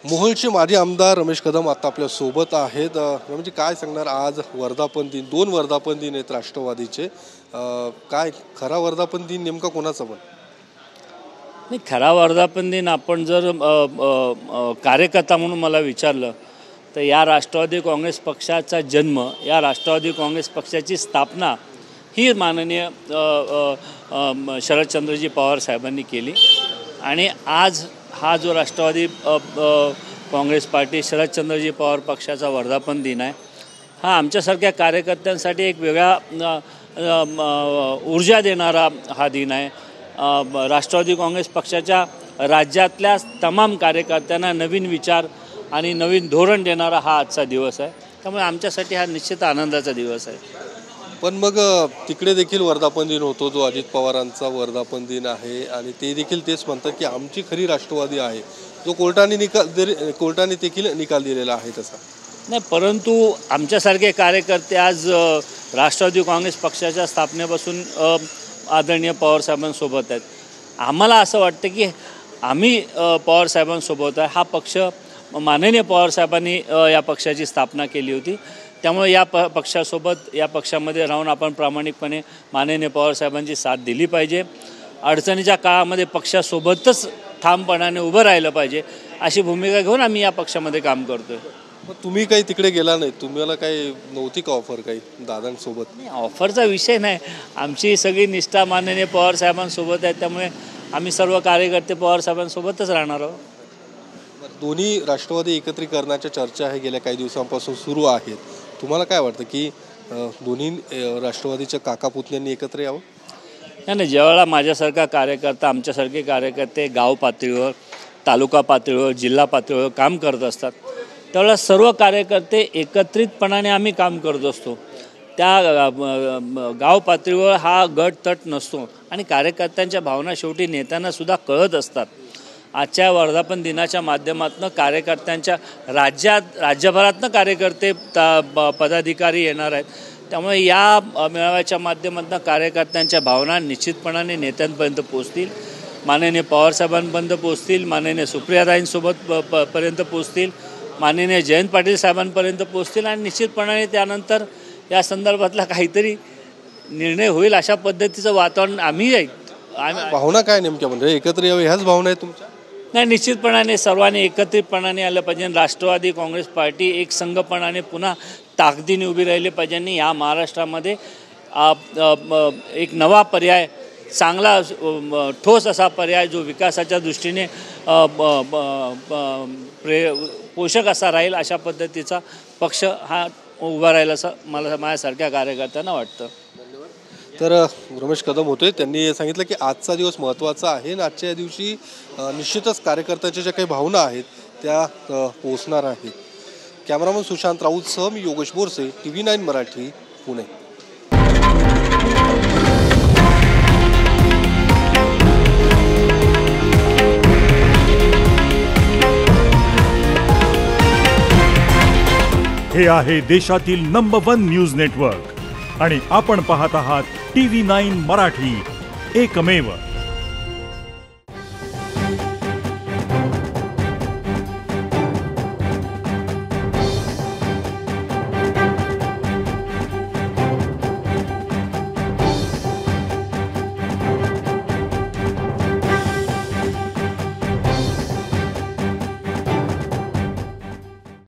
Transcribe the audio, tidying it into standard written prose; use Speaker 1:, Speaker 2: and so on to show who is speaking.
Speaker 1: मोहोळचे माजी आमदार रमेश कदम आता आपल्या सोबत आहेत। म्हणजे काय सांगणार, आज वर्धापन दिन, 2 वर्धापन दिन आहेत राष्ट्रवादीचे। काय खरा वर्धापन दिन नेमका कोणाचा पण?
Speaker 2: नाही, खरा वर्धापन दिन आपण जर कार्यकर्ता म्हणून मला विचारलं तर या राष्ट्रवादी काँग्रेस पक्षाचा जन्म, या राष्ट्रवादी काँग्रेस पक्षाची स्थापना ही माननीय शरदचंद्रजी पवार साहेबांनी केली। आणि आज हा जो राष्ट्रवादी काँग्रेस पार्टी शरदचंद्रजी पवार पक्षाचा वर्धापन दिन आहे, हा आमच्यासारख्या कार्यकर्त्यांसाठी एक वेगळा ऊर्जा देणारा हा दिन आहे। राष्ट्रवादी काँग्रेस पक्षाच्या राज्यातल्या तमाम कार्यकर्त्यांना नवीन विचार आणि नवीन धोरण देणारा हा आजचा दिवस आहे। त्यामुळे आमच्यासाठी हा निश्चित आनंदाचा दिवस आहे।
Speaker 1: पण मग तिकडे देखील वर्धापन दिन होतो, जो अजित पवारांचा वर्धापन दिन आहे, आणि ते देखील तेच म्हणतात की आमची खरी राष्ट्रवादी आहे, जो कोर्टाने देखील निकाल दिलेला आहे तसा।
Speaker 2: नाही, परंतु आमच्यासारखे कार्यकर्ते आज राष्ट्रवादी काँग्रेस पक्षाच्या स्थापनेपासून आदरणीय पवारसाहेबांसोबत आहेत। आम्हाला असं वाटतं की आम्ही पवारसाहेबांसोबत आहे। हा पक्ष माननीय पवारसाहेबांनी या पक्षाची स्थापना केली होती, त्यामुळे या पक्षासोबत, या पक्षामध्ये राहून आपण प्रामाणिकपणे माननीय पवारसाहेबांची साथ दिली पाहिजे। अडचणीच्या काळामध्ये पक्षासोबतच ठामपणाने उभं राहिलं पाहिजे, अशी भूमिका घेऊन आम्ही या पक्षामध्ये काम करतोय।
Speaker 1: मग तुम्ही काही तिकडे गेला नाही, तुम्हाला काही नव्हती का ऑफर काही दादांसोबत?
Speaker 2: नाही, ऑफरचा विषय नाही, आमची सगळी निष्ठा माननीय पवारसाहेबांसोबत आहे, त्यामुळे आम्ही सर्व कार्यकर्ते पवारसाहेबांसोबतच राहणार आहोत।
Speaker 1: दोन्ही राष्ट्रवादी एकत्रीकरणाच्या चर्चा आहे गेल्या काही दिवसांपासून सुरू आहेत। तुम्हाला काय वाटतं की दोन्ही राष्ट्रवादीच्या काका पुतण्यांनी एकत्र यावं?
Speaker 2: नाही, ज्यावेळेला माझ्यासारखा कार्यकर्ता, आमच्यासारखे कार्यकर्ते गाव पातळीवर, तालुका पातळीवर, जिल्हा पातळीवर काम करत असतात, त्यावेळेला सर्व कार्यकर्ते एकत्रितपणाने आम्ही काम करत असतो। त्या गाव पातळीवर हा गट तट नसतो आणि कार्यकर्त्यांच्या भावना शेवटी नेत्यांनासुद्धा कळत असतात। आजच्या वर्धापन दिनाच्या माध्यमातून कार्यकर्त्यांच्या राज्यभरातनं कार्यकर्ते पदाधिकारी येणार आहेत, त्यामुळे या मेळाव्याच्या माध्यमातून कार्यकर्त्यांच्या भावना निश्चितपणाने नेत्यांपर्यंत पोचतील, माननीय पवारसाहेबांपर्यंत पोचतील, माननीय सुप्रियाताईंसोबत पर्यंत पोचतील, माननीय जयंत पाटील साहेबांपर्यंत पोचतील, आणि निश्चितपणाने त्यानंतर या संदर्भातला काहीतरी निर्णय होईल अशा पद्धतीचं वातावरण आम्ही आहे।
Speaker 1: भावना काय नेमक्या, म्हणजे एकत्र यावे ह्याच भावना आहे तुमच्या?
Speaker 2: नाही, निश्चितपणाने सर्वांनी एकत्रितपणाने आलं पाहिजे। राष्ट्रवादी काँग्रेस पार्टी एक संघपणाने पुन्हा ताकदीने उभी राहिली पाहिजे आणि या महाराष्ट्रामध्ये एक नवा पर्याय, चांगला ठोस असा पर्याय जो विकासाच्या दृष्टीने पोषक असा राहील, अशा पद्धतीचा पक्ष हा उभा राहील असं मला माझ्यासारख्या कार्यकर्त्यांना वाटतं।
Speaker 1: तर रमेश कदम होते, त्यांनी सांगितलं की आजचा दिवस महत्त्वाचा आहे आणि आजच्या या दिवशी निश्चितच कार्यकर्त्याच्या ज्या काही भावना आहेत त्या पोचणार आहेत। कॅमेरामन सुशांत राऊतसह मी योगेश बोरसे, TV9 मराठी, पुणे।
Speaker 3: हे आहे देशातील नंबर 1 न्यूज नेटवर्क आणि आपण पाहत आहात TV9 मराठी, एकमेव।